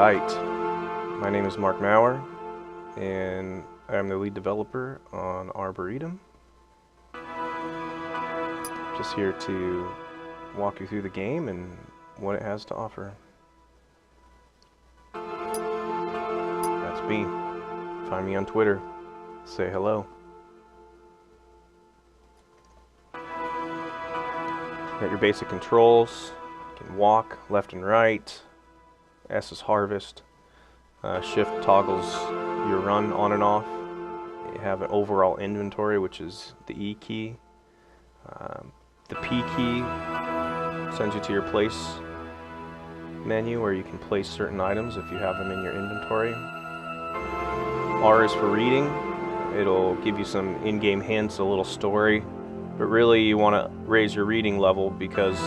Alright, my name is Mark Maurer, and I'm the lead developer on Arboretum. Just here to walk you through the game and what it has to offer. That's me. Find me on Twitter. Say hello. Got your basic controls. You can walk left and right. S is harvest. Shift toggles your run on and off. You have an overall inventory, which is the E key. The P key sends you to your place menu where you can place certain items if you have them in your inventory. R is for reading. It'll give you some in-game hints, a little story, but really you want to raise your reading level because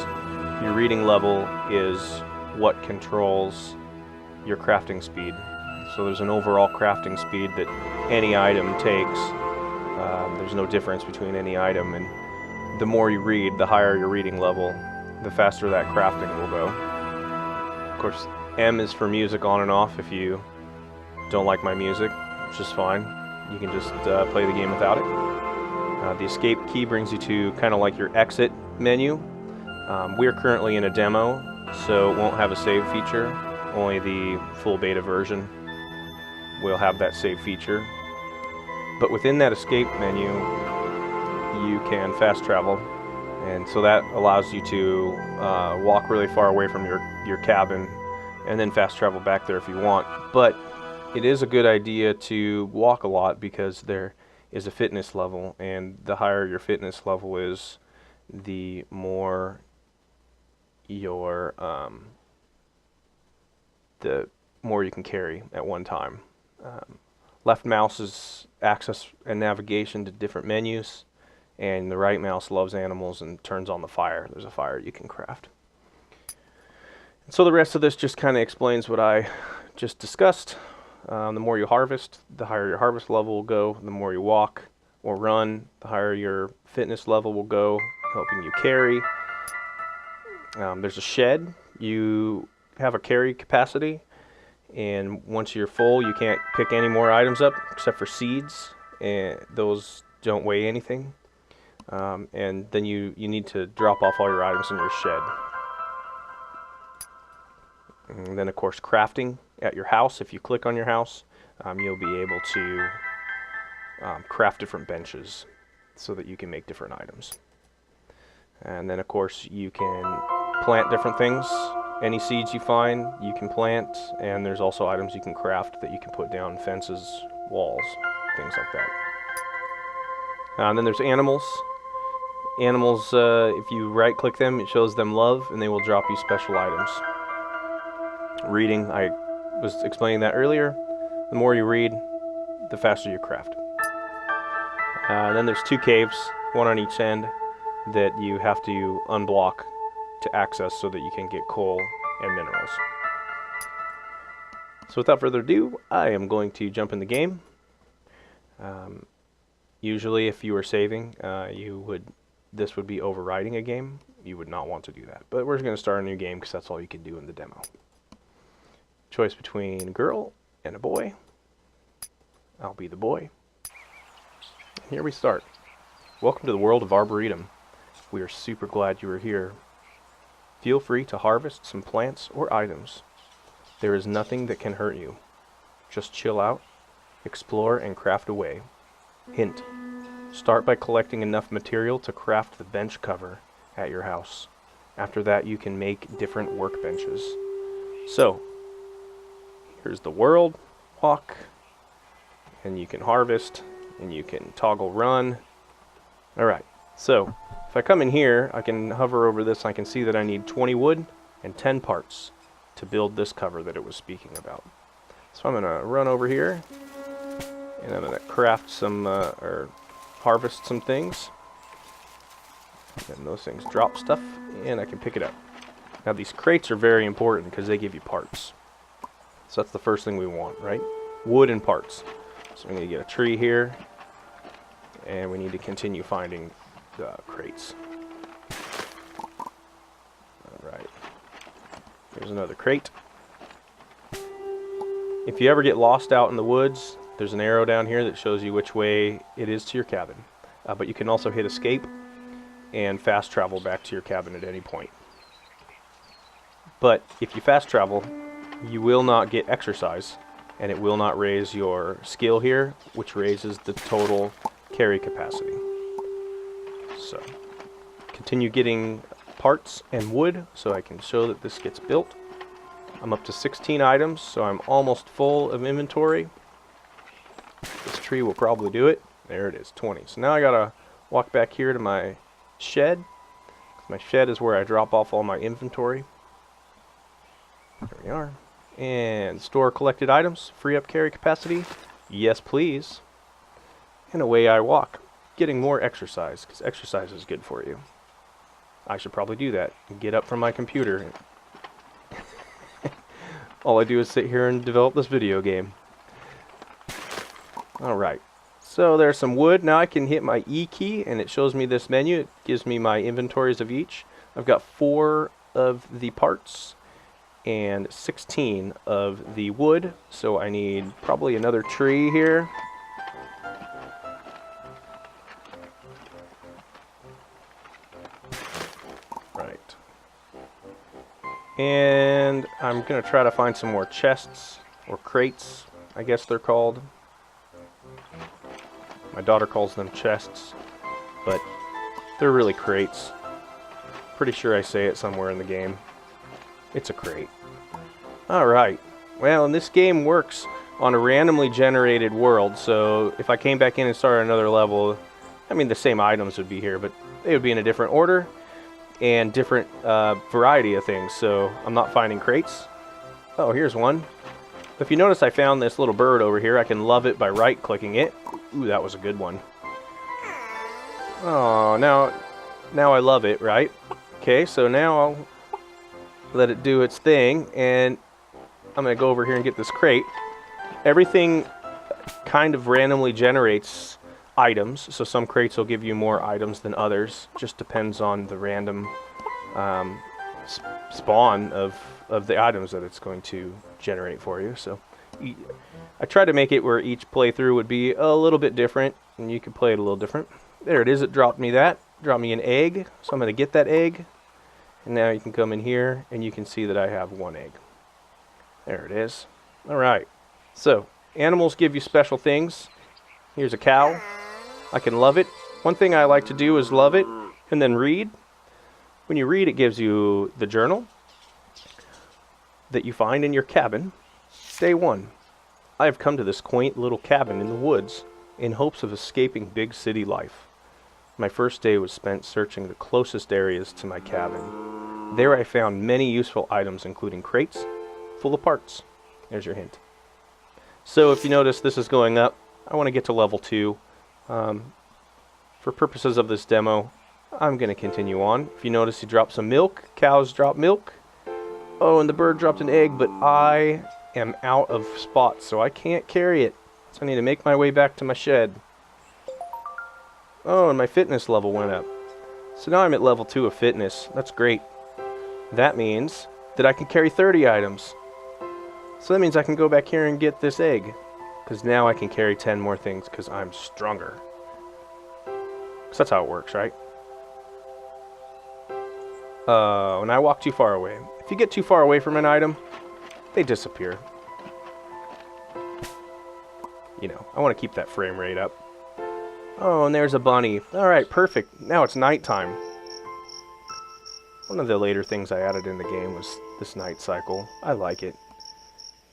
your reading level is what controls your crafting speed. So there's an overall crafting speed that any item takes. There's no difference between any item, and the more you read, the higher your reading level, the faster that crafting will go. Of course, M is for music on and off. If you don't like my music, which is fine, you can just play the game without it. The escape key brings you to kind of like your exit menu. We're currently in a demo, so it won't have a save feature. Only the full beta version will have that save feature. But within that escape menu, you can fast travel, and so that allows you to walk really far away from your cabin and then fast travel back there if you want. But it is a good idea to walk a lot because there is a fitness level, and the higher your fitness level is, the more your the more you can carry at one time. Left mouse is access and navigation to different menus, and the right mouse loves animals and turns on the fire. There's a fire you can craft. And so the rest of this just kind of explains what I just discussed. The more you harvest, the higher your harvest level will go. The more you walk or run, the higher your fitness level will go, helping you carry. There's a shed. You have a carry capacity, and once you're full, you can't pick any more items up except for seeds, and those don't weigh anything. And then you need to drop off all your items in your shed. And then of course crafting at your house. If you click on your house, you'll be able to craft different benches so that you can make different items. And then of course you can plant different things. Any seeds you find, you can plant, and there's also items you can craft that you can put down fences, walls, things like that. And then there's animals. Animals, if you right-click them, it shows them love, and they will drop you special items. Reading, I was explaining that earlier. The more you read, the faster you craft. Then there's two caves, one on each end, that you have to unblock to access so that you can get coal and minerals. So without further ado, I am going to jump in the game. Usually if you were saving, this would be overriding a game. You would not want to do that. But we're going to start a new game because that's all you can do in the demo. Choice between a girl and a boy. I'll be the boy. Here we start. Welcome to the world of Arboretum. We are super glad you are here. Feel free to harvest some plants or items. There is nothing that can hurt you. Just chill out, explore, and craft away. Hint: start by collecting enough material to craft the bench cover at your house. After that, you can make different workbenches. So, here's the world. Walk, and you can harvest, and you can toggle run. Alright, so if I come in here, I can hover over this, and I can see that I need 20 wood and 10 parts to build this cover that it was speaking about. So I'm going to run over here, and I'm going to craft some, or harvest some things. And those things drop stuff, and I can pick it up. Now these crates are very important because they give you parts. So that's the first thing we want, right? Wood and parts. So we need to get a tree here, and we need to continue finding the crates. Alright. Here's another crate. If you ever get lost out in the woods, there's an arrow down here that shows you which way it is to your cabin. But you can also hit escape and fast travel back to your cabin at any point. But if you fast travel, you will not get exercise, and it will not raise your skill here, which raises the total carry capacity. So, continue getting parts and wood so I can show that this gets built. I'm up to 16 items, so I'm almost full of inventory. This tree will probably do it. There it is, 20. So now I gotta walk back here to my shed. My shed is where I drop off all my inventory. There we are. And store collected items, free up carry capacity. Yes, please. And away I walk, getting more exercise, because exercise is good for you. I should probably do that and get up from my computer. All I do is sit here and develop this video game. Alright, so there's some wood. Now I can hit my E key and it shows me this menu. It gives me my inventories of each. I've got 4 of the parts and 16 of the wood, so I need probably another tree here. Right. And I'm going to try to find some more chests, or crates, I guess they're called. My daughter calls them chests, but they're really crates. Pretty sure I say it somewhere in the game. It's a crate. Alright. Well, and this game works on a randomly generated world, so if I came back in and started another level, I mean, the same items would be here, but they would be in a different order and different variety of things, so I'm not finding crates. Oh, here's one. If you notice, I found this little bird over here. I can love it by right-clicking it. Ooh, that was a good one. Oh, now I love it, right? Okay, so now I'll let it do its thing, and I'm going to go over here and get this crate. Everything kind of randomly generates items, so some crates will give you more items than others. Just depends on the random spawn of the items that it's going to generate for you. So I try to make it where each playthrough would be a little bit different, and you can play it a little different. There it is. It dropped me that. Dropped me an egg, so I'm going to get that egg. And now you can come in here, and you can see that I have 1 egg. There it is. Alright. So, animals give you special things. Here's a cow. I can love it. One thing I like to do is love it, and then read. When you read, it gives you the journal that you find in your cabin. Day 1. I have come to this quaint little cabin in the woods in hopes of escaping big city life. My first day was spent searching the closest areas to my cabin. There I found many useful items, including crates full of parts. There's your hint. So if you notice, this is going up. I want to get to level 2. For purposes of this demo, I'm going to continue on. If you notice, he dropped some milk. Cows drop milk. Oh, and the bird dropped an egg, but I am out of spots, so I can't carry it. So I need to make my way back to my shed. Oh, and my fitness level went up. So now I'm at level 2 of fitness. That's great. That means that I can carry 30 items. So that means I can go back here and get this egg. Because now I can carry 10 more things because I'm stronger. Because that's how it works, right? When I walk too far away. If you get too far away from an item, they disappear. You know, I want to keep that frame rate up. Oh, and there's a bunny. Alright, perfect. Now it's nighttime. One of the later things I added in the game was this night cycle. I like it.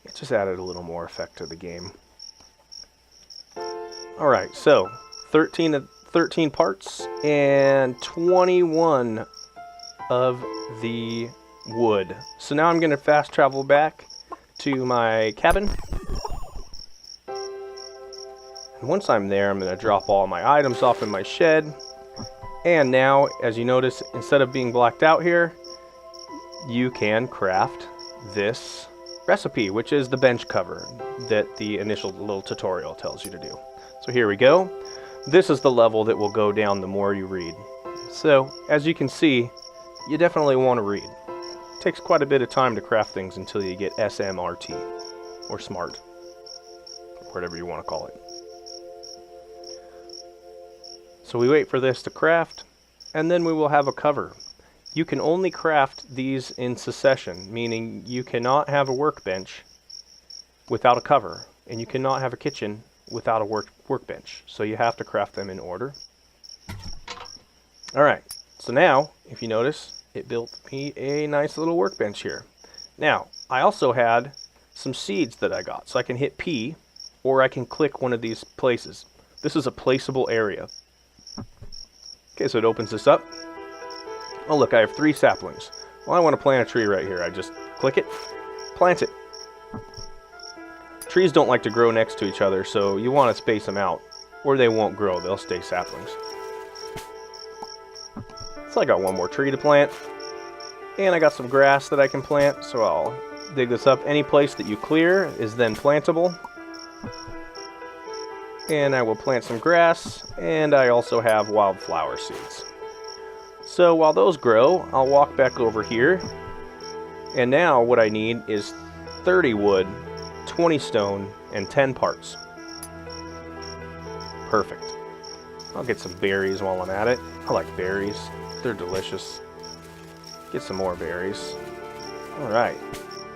It just added a little more effect to the game. Alright, so 13 parts and 21 of the wood. So now I'm going to fast travel back to my cabin. And once I'm there, I'm going to drop all my items off in my shed. And now, as you notice, instead of being blacked out here, you can craft this recipe, which is the bench cover that the initial little tutorial tells you to do. So here we go. This is the level that will go down the more you read. So, as you can see, you definitely want to read. It takes quite a bit of time to craft things until you get SMRT, or smart. whatever you want to call it. So we wait for this to craft, and then we will have a cover. You can only craft these in succession, meaning you cannot have a workbench without a cover, and you cannot have a kitchen without a workbench. So you have to craft them in order. Alright, so now, if you notice, it built me a nice little workbench here. Now, I also had some seeds that I got, so I can hit P, or I can click one of these places. This is a placeable area. Okay, so it opens this up. Oh look, I have 3 saplings. Well, I want to plant a tree right here. I just click it, plant it. Trees don't like to grow next to each other, so you want to space them out, or they won't grow. They'll stay saplings. So I got 1 more tree to plant, and I got some grass that I can plant, so I'll dig this up. Any place that you clear is then plantable. And I will plant some grass, and I also have wildflower seeds. So while those grow, I'll walk back over here, and now what I need is 30 wood, 20 stone, and 10 parts. Perfect. I'll get some berries while I'm at it. I like berries. They're delicious. Get some more berries. Alright.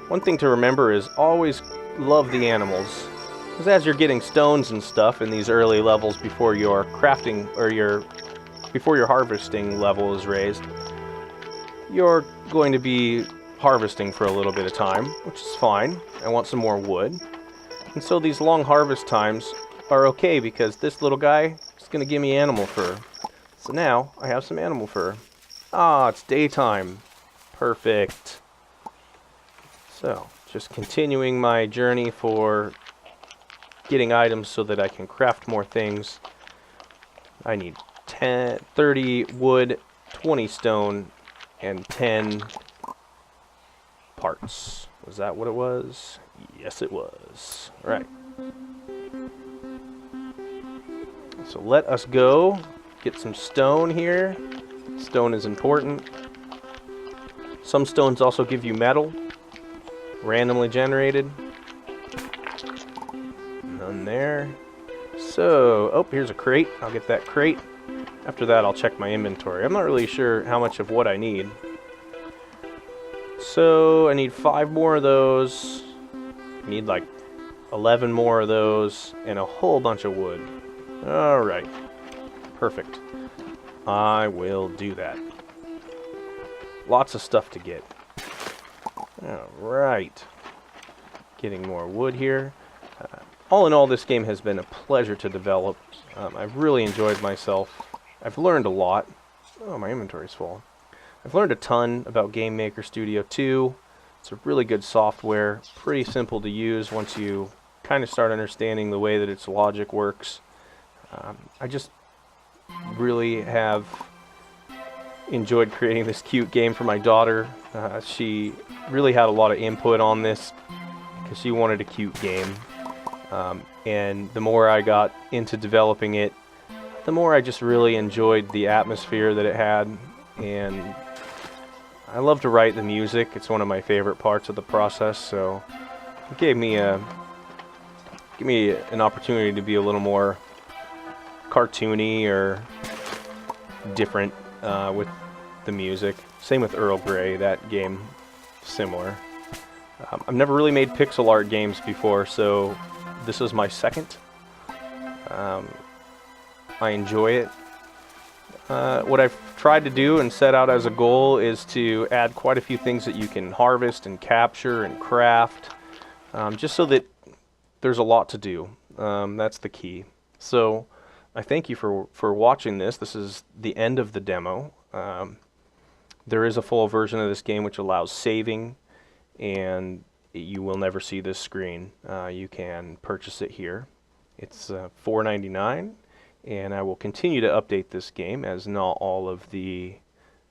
One thing to remember is always love the animals. Because as you're getting stones and stuff in these early levels before your crafting or before your harvesting level is raised, you're going to be harvesting for a little bit of time, which is fine. I want some more wood. And so these long harvest times are okay because this little guy is going to give me animal fur. So now I have some animal fur. Ah, it's daytime. Perfect. So, just continuing my journey for getting items so that I can craft more things. I need 30 wood, 20 stone, and 10 parts. Was that what it was? Yes, it was. All right. So let us go get some stone here. Stone is important. Some stones also give you metal, randomly generated. None there. So, oh, here's a crate. I'll get that crate. After that, I'll check my inventory. I'm not really sure how much of what I need. So, I need 5 more of those. I need like 11 more of those, and a whole bunch of wood. Alright. Perfect. I will do that. Lots of stuff to get. Alright. Getting more wood here. All in all, this game has been a pleasure to develop. I've really enjoyed myself. I've learned a lot. Oh, my inventory's full. I've learned a ton about Game Maker Studio 2. It's a really good software. Pretty simple to use once you kind of start understanding the way that its logic works. I just really have enjoyed creating this cute game for my daughter. She really had a lot of input on this because she wanted a cute game. And the more I got into developing it, the more I just really enjoyed the atmosphere that it had. And I love to write the music. It's one of my favorite parts of the process, so it gave me an opportunity to be a little more cartoony or different with the music. Same with Earl Grey, that game, similar. I've never really made pixel art games before, so this is my second. I enjoy it. What I've tried to do and set out as a goal is to add quite a few things that you can harvest and capture and craft, just so that there's a lot to do. That's the key. So I thank you for watching this. This is the end of the demo. There is a full version of this game which allows saving, and you will never see this screen. You can purchase it here. It's $4.99, and I will continue to update this game as not all of the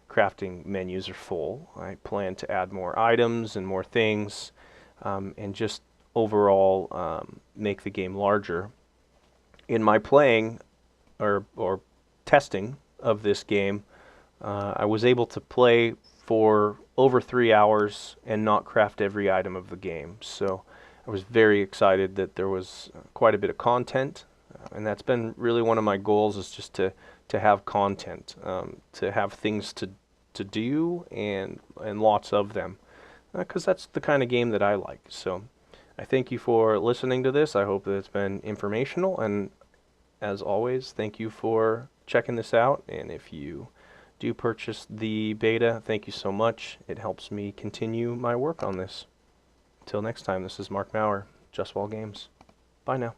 crafting menus are full. I plan to add more items and more things, and just overall make the game larger. In my playing or testing of this game, I was able to play for over 3 hours and not craft every item of the game. So I was very excited that there was quite a bit of content, and that's been really one of my goals, is just to have content, to have things to do, and lots of them, because that's the kind of game that I like. So I thank you for listening to this. I hope that it's been informational, and as always, thank you for checking this out. And if you do purchase the beta, thank you so much. It helps me continue my work on this. Until next time, this is Mark Maurer, Just Wall Games. Bye now.